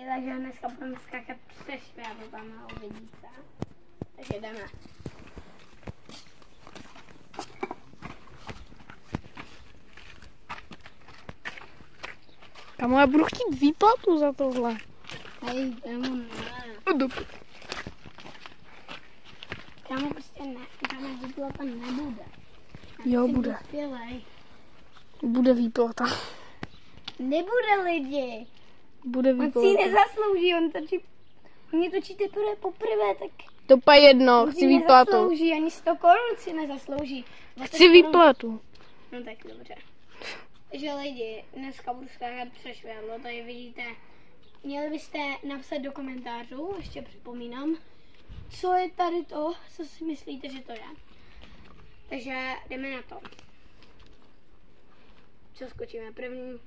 Takže dneska budeme skákat přes švédlo tam na uvidíte. Takže jdeme. Kamo, já budu chtít výplatu za tohle. Hej, jdeme ne. Kámo, prostě ne, žádná výplata nebude. Jo, bude. Dospělej. Bude výplata. Nebude lidi. Bude On si výplata. ji nezaslouží, oni točí teprve poprvé, tak To pa jedno, on chci si výplatu. nezaslouží, ani 100 korun si nezaslouží. 20 Chci korun. výplatu. No tak dobře. Takže lidi, dneska budu skákat přes švédlo, tady vidíte. Měli byste napsat do komentářů, ještě připomínám, co je tady to, co si myslíte, že to je. Takže jdeme na to. Co skočíme? První